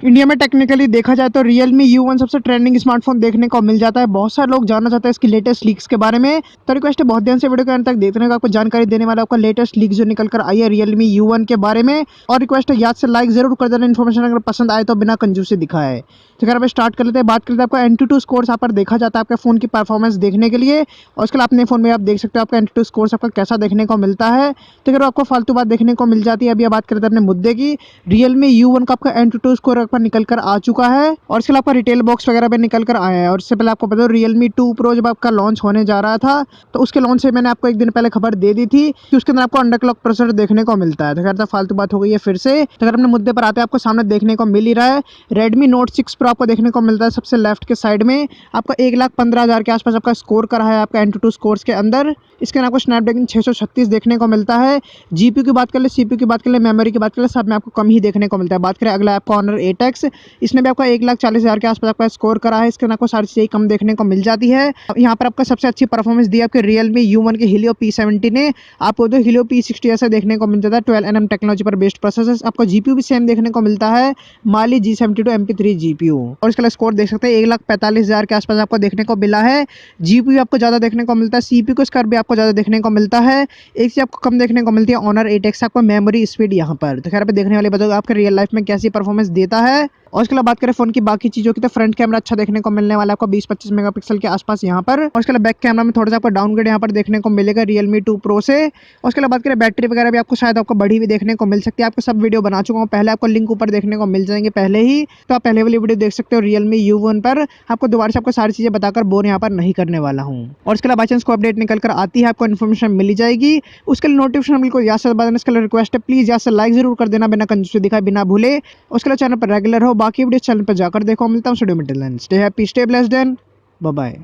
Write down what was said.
India में technically देखा जाए तो Realme U1 सबसे ट्रेंडिंग स्मार्टफोन देखने को मिल जाता है। बहुत सारे लोग जानना चाहते हैं इसकी लेटेस्ट लीक्स के बारे में, तो रिक्वेस्ट है बहुत ध्यान से वीडियो के अंत तक देखने का। आपको जानकारी देने वाला आपका लेटेस्ट लीक जो निकल कर आई है Realme U1 के बारे में। और रिक्वेस्ट है याद से लाइक जरूर कर देना, इन्फॉर्मेशन अगर पसंद आए तो बिना कंजूसी दिखाए। तो अगर आप स्टार्ट कर लेते हैं, बात करते हैं आपका Antutu स्कोर्स यहाँ पर देखा जाता है आपके फोन की परफॉर्मेंस देखने के लिए। और उसके लिए अपने फोन में आप देख सकते हो आपका Antutu स्कोर्स आपका कैसा देखने को मिलता है। तो अगर आपको फालतू बात देखने को मिल जाती है, अभी बात करते हैं अपने मुद्दे की। Realme U1 का आपका Antutu स्कोर आपका निकल कर आ चुका है और इसके लिए आपका रिटेल बॉक्स वगैरह पे निकल कर आया है। और इससे पहले आपको पता है Realme 2 Pro जब आपका लॉन्च होने जा रहा था, तो उसके लॉन्च से मैंने आपको एक दिन पहले खबर दे दी थी कि उसके अंदर आपको अंडरक्लॉक प्रोसेसर देखने को मिलता है। तो खैर फालतू बात हो गई है फिर से। तो अगर अपने मुद्दे पर आते हैं, आपको सामने देखने को मिल ही रहा है Redmi Note 6 Pro आपको देखने को मिलता है सबसे लेफ्ट के साइड में। आपका 1,15,000 के आसपास आपका स्कोर करा है आपका Antutu स्कोर्स के अंदर। इसके अंदर आपको स्नैपड्रैगन 636 देखने को मिलता है। जीपीयू की बात कर ले, सीपीयू की बात कर ले, मेमोरी की बात कर ले, सब में आपको कम ही देखने को मिलता है। बात करें अगला आपका Honor 8X, इसने भी आपका 1,40,000 के आसपास आपका स्कोर करा है। इसके अंदर आपको सारी चीज़ें कम देखने को मिल जाती है। यहाँ पर आपका सबसे अच्छी परफॉर्मेंस दी आपके Realme U1 के Helio P70 ने। आपको तो Helio P60 ऐसा देखने को मिल जाता है 12nm टेक्नोलॉजी पर बेस्ड प्रोसेसर। आपको जीपीयू भी सेम देखने को मिलता है, Mali G72 MP3 जीपीयू। और इसका स्कोर देख सकते हैं 1,45,000 के आसपास आपको देखने को मिला है। जीपीयू आपको ज़्यादा देखने को मिलता है, सीपीयू का स्कोर भी आपको ज़्यादा देखने को मिलता है। एक चीज़ आपको कम देखने को मिलती है Honor 8X आपको मेमोरी स्पीड यहाँ पर। तो खैर पे देखने वाले बताओ आपके रियल लाइफ में कैसी परफॉर्मेंस देता है। और उसके बाद बात करें फोन की बाकी चीज़ों की, तो फ्रंट कैमरा अच्छा देखने को मिलने वाला है आपको 20-25 मेगापिक्सल के आसपास यहाँ पर। और उसके बाद बैक कैमरा में थोड़ा सा आपको डाउनग्रेड यहाँ पर देखने को मिलेगा Realme 2 Pro से। और उसके बाद बात करें बैटरी वगैरह भी आपको शायद आपको बढ़ी हुई देखने को मिल सकती है। आपको सब वीडियो बना चुका हूँ पहले, आपको लिंक ऊपर देखने को मिल जाएंगे पहले ही, तो आप पहले वाली वीडियो देख सकते हो Realme U1 पर। आपको दोबारा से आपको सारी चीज़ें बताकर बोर यहाँ पर नहीं करने वाला हूँ। और इसके बाद बाई चांस को अपडेट निकल कर आती है, आपको इन्फॉर्मेशन मिल जाएगी। उसके लिए नोटिफिकेशन बिल्कुल याद से बता देना। इसके लिए रिक्वेस्ट है प्लीज़ याद से लाइक जरूर कर देना, बिना कंजूसी दिखाए, बिना भूले। उसके लिए चैनल पर रेगुलर हो, बाकी वीडियो चैनल पर जाकर देखो। मिलता हूँ स्टूडियो में, till then stay happy, stay blessed and bye bye.